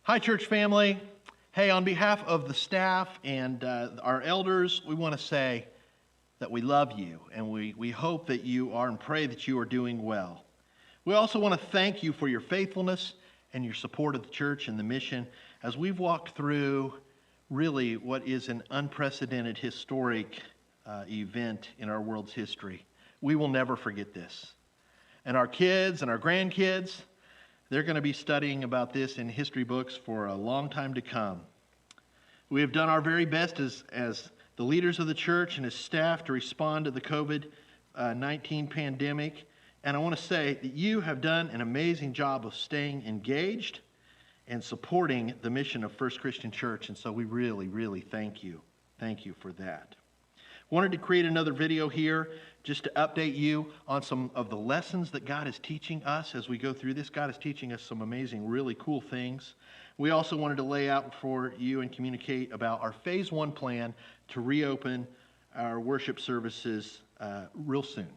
Hi, church family. Hey, on behalf of the staff and our elders, we want to say that we love you and we hope that you are and pray that you are doing well. We also want to thank you for your faithfulness and your support of the church and the mission as we've walked through really what is an unprecedented historic event in our world's history. We will never forget this. And our kids and our grandkids, they're going to be studying about this in history books for a long time to come. We have done our very best as the leaders of the church and as staff to respond to the COVID-19 pandemic. And I want to say that you have done an amazing job of staying engaged and supporting the mission of First Christian Church. And so we really, really thank you. Thank you for that. Wanted to create another video here just to update you on some of the lessons that God is teaching us as we go through this. God is teaching us some amazing, really cool things. We also wanted to lay out for you and communicate about our phase 1 plan to reopen our worship services real soon.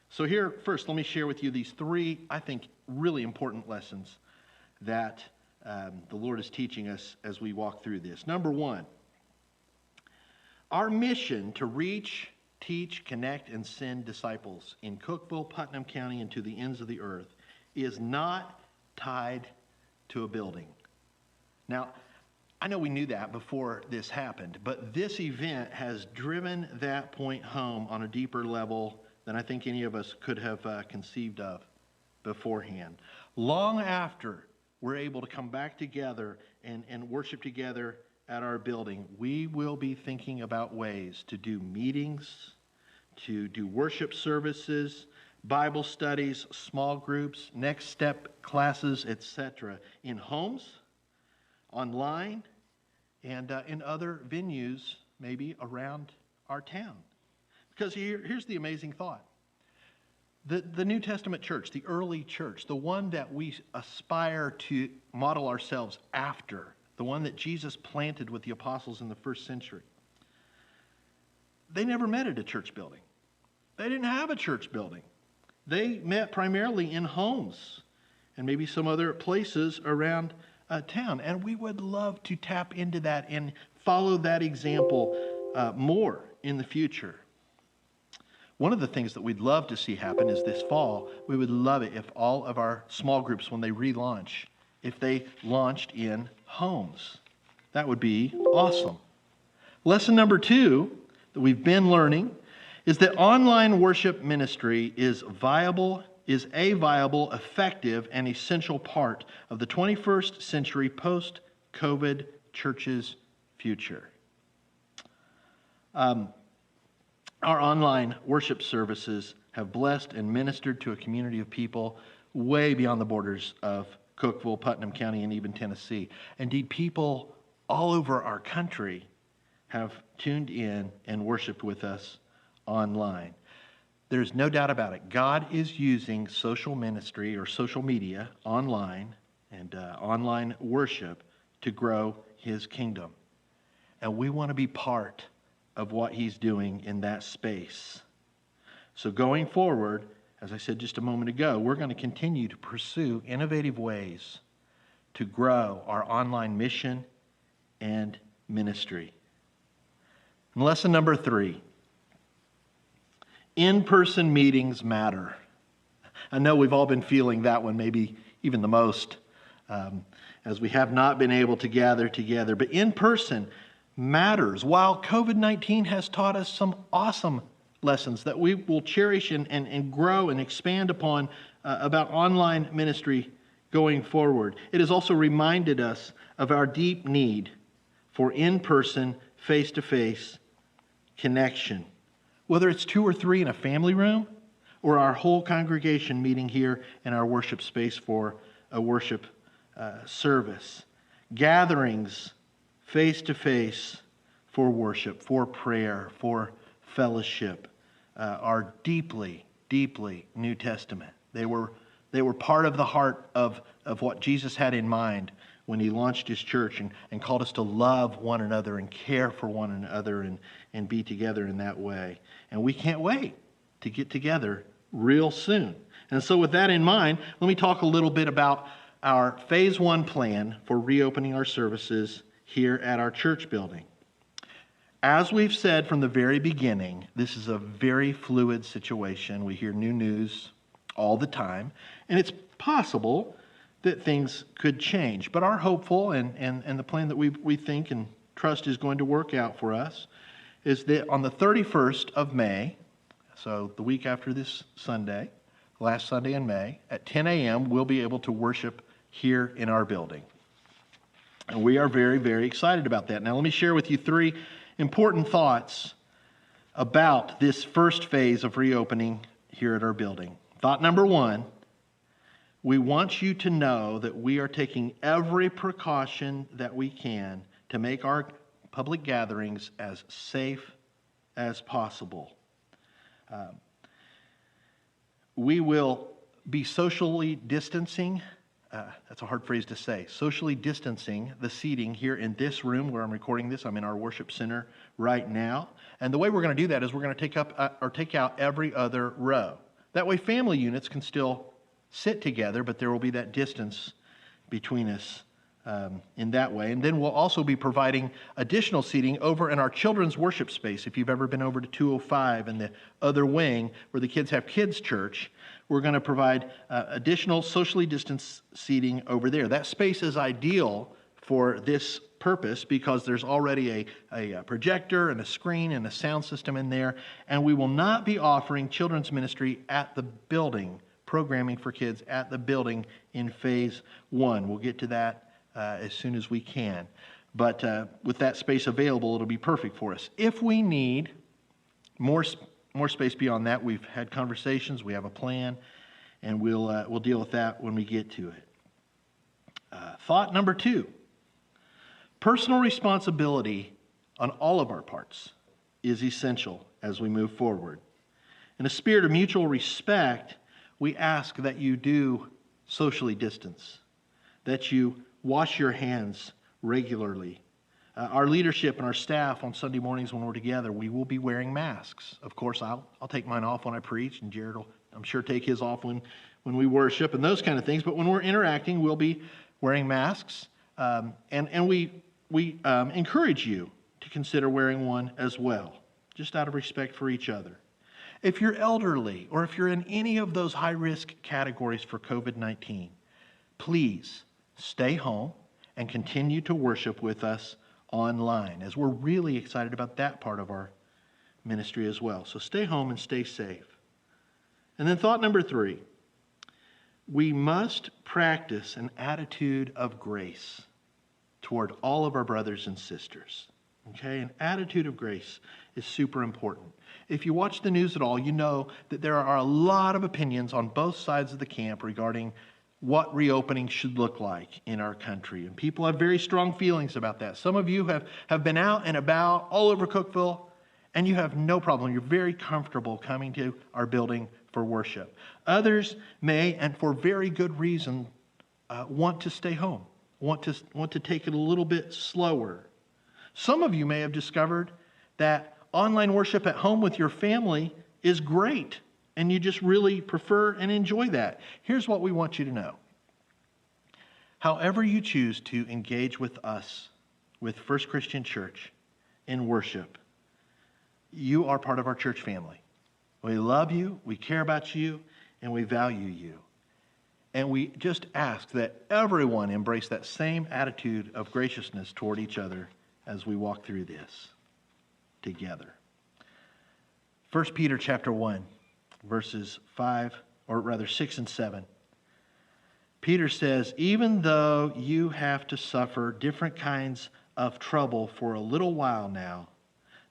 So here, first, let me share with you these 3, I think, really important lessons that the Lord is teaching us as we walk through this. Number 1, our mission to reach, teach, connect, and send disciples in Cookeville, Putnam County, and to the ends of the earth is not tied to a building. Now, I know we knew that before this happened, but this event has driven that point home on a deeper level than I think any of us could have conceived of beforehand. Long after we're able to come back together and worship together at our building, we will be thinking about ways to do meetings, to do worship services, Bible studies, small groups, next step classes, etc. in homes, online, and in other venues maybe around our town. Because here's the amazing thought. The New Testament church, the early church, the one that we aspire to model ourselves after, the one that Jesus planted with the apostles in the first century, they never met at a church building. They didn't have a church building. They met primarily in homes and maybe some other places around town. And we would love to tap into that and follow that example more in the future. One of the things that we'd love to see happen is this fall, we would love it if all of our small groups, when they relaunch, if they launched in homes. That would be awesome. Lesson number 2 that we've been learning is that online worship ministry is a viable, effective, and essential part of the 21st century post-COVID church's future. Our online worship services have blessed and ministered to a community of people way beyond the borders of Cookeville, Putnam County, and even Tennessee. Indeed, people all over our country have tuned in and worshiped with us online. There's no doubt about it. God is using social ministry or social media online and online worship to grow His kingdom. And we want to be part of what He's doing in that space. So going forward, as I said just a moment ago, we're going to continue to pursue innovative ways to grow our online mission and ministry. And lesson number 3, in-person meetings matter. I know we've all been feeling that one, maybe even the most, as we have not been able to gather together. But in-person matters. While COVID-19 has taught us some awesome lessons that we will cherish and grow and expand upon about online ministry going forward, it has also reminded us of our deep need for in-person, face-to-face connection. Whether it's 2 or 3 in a family room or our whole congregation meeting here in our worship space for a worship service. Gatherings face-to-face for worship, for prayer, for fellowship are deeply, deeply New Testament. They were part of the heart of what Jesus had in mind when He launched His church and called us to love one another and care for one another and be together in that way. And we can't wait to get together real soon. And so with that in mind, let me talk a little bit about our phase 1 plan for reopening our services here at our church building. As we've said from the very beginning, this is a very fluid situation. We hear new news all the time, and it's possible that things could change. But our hopeful and the plan that we think and trust is going to work out for us is that on the 31st of May, so the week after this Sunday, last Sunday in May, at 10 a.m., we'll be able to worship here in our building. And we are very, very excited about that. Now, let me share with you 3 important thoughts about this first phase of reopening here at our building. Thought number 1, we want you to know that we are taking every precaution that we can to make our public gatherings as safe as possible. We will be socially distancing. That's a hard phrase to say. Socially distancing the seating here in this room where I'm recording this. I'm in our worship center right now. And the way we're going to do that is we're going to take out every other row. That way family units can still sit together, but there will be that distance between us in that way. And then we'll also be providing additional seating over in our children's worship space. If you've ever been over to 205 and the other wing where the kids have kids' church, we're going to provide additional socially distanced seating over there. That space is ideal for this purpose because there's already a projector and a screen and a sound system in there, and we will not be offering children's ministry at the building, programming for kids at the building in phase 1. We'll get to that as soon as we can. But with that space available, it'll be perfect for us. If we need more space beyond that, we've had conversations, we have a plan, and we'll deal with that when we get to it. Thought number 2, personal responsibility on all of our parts is essential as we move forward. In a spirit of mutual respect, we ask that you do socially distance, that you wash your hands regularly. Our leadership and our staff on Sunday mornings when we're together, we will be wearing masks. Of course, I'll take mine off when I preach, and Jared will, I'm sure, take his off when we worship and those kind of things. But when we're interacting, we'll be wearing masks. And we encourage you to consider wearing one as well, just out of respect for each other. If you're elderly or if you're in any of those high-risk categories for COVID-19, please stay home and continue to worship with us online, as we're really excited about that part of our ministry as well. So stay home and stay safe. And then thought number 3, we must practice an attitude of grace toward all of our brothers and sisters. Okay, an attitude of grace is super important. If you watch the news at all, you know that there are a lot of opinions on both sides of the camp regarding what reopening should look like in our country. And people have very strong feelings about that. Some of you have been out and about all over Cookeville, and you have no problem. You're very comfortable coming to our building for worship. Others may, and for very good reason, want to stay home, want to take it a little bit slower. Some of you may have discovered that online worship at home with your family is great, and you just really prefer and enjoy that. Here's what we want you to know. However you choose to engage with us, with First Christian Church in worship, you are part of our church family. We love you, we care about you, and we value you. And we just ask that everyone embrace that same attitude of graciousness toward each other as we walk through this together. 1 Peter chapter 1, verses 6 and 7. Peter says, even though you have to suffer different kinds of trouble for a little while now,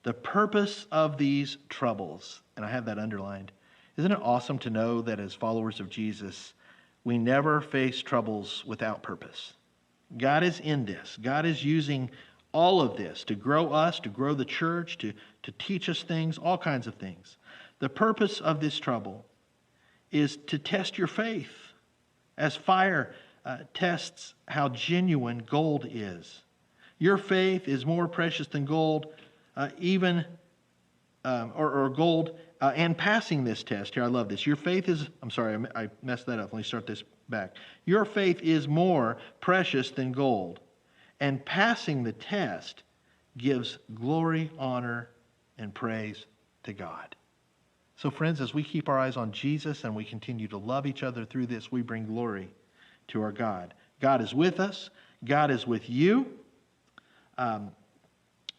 the purpose of these troubles, and I have that underlined, isn't it awesome to know that as followers of Jesus, we never face troubles without purpose? God is in this. God is using all of this to grow us, to grow the church, to teach us things, all kinds of things. The purpose of this trouble is to test your faith, as fire tests how genuine gold is. Your faith is more precious than gold, even or gold, and passing this test. Here, I love this. Your faith is, I'm sorry, I messed that up. Let me start this back. Your faith is more precious than gold, and passing the test gives glory, honor, and praise to God. So friends, as we keep our eyes on Jesus and we continue to love each other through this, we bring glory to our God. God is with us. God is with you.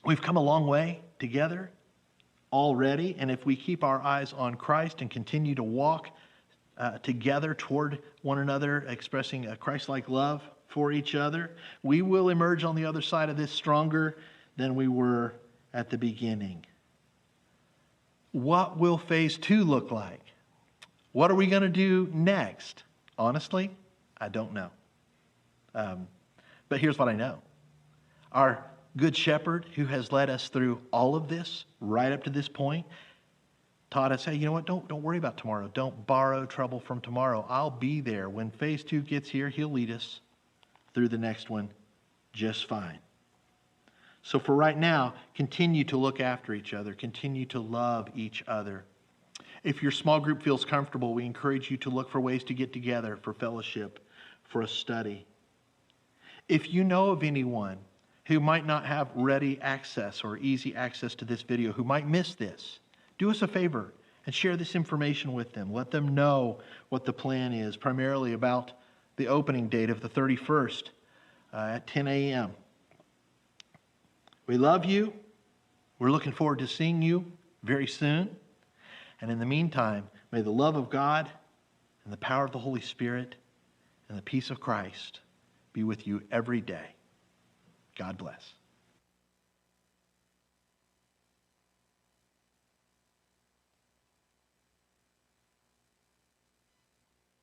We've come a long way together already, and if we keep our eyes on Christ and continue to walk together toward one another, expressing a Christ-like love for each other, we will emerge on the other side of this stronger than we were at the beginning. What will phase 2 look like? What are we going to do next? Honestly, I don't know. But here's what I know. Our Good Shepherd, who has led us through all of this, right up to this point, taught us, hey, you know what? Don't worry about tomorrow. Don't borrow trouble from tomorrow. I'll be there. When phase 2 gets here, he'll lead us through the next one just fine. So for right now, continue to look after each other. Continue to love each other. If your small group feels comfortable, we encourage you to look for ways to get together for fellowship, for a study. If you know of anyone who might not have ready access or easy access to this video, who might miss this, do us a favor and share this information with them. Let them know what the plan is, primarily about the opening date of the 31st at 10 a.m. We love you. We're looking forward to seeing you very soon. And in the meantime, may the love of God and the power of the Holy Spirit and the peace of Christ be with you every day. God bless.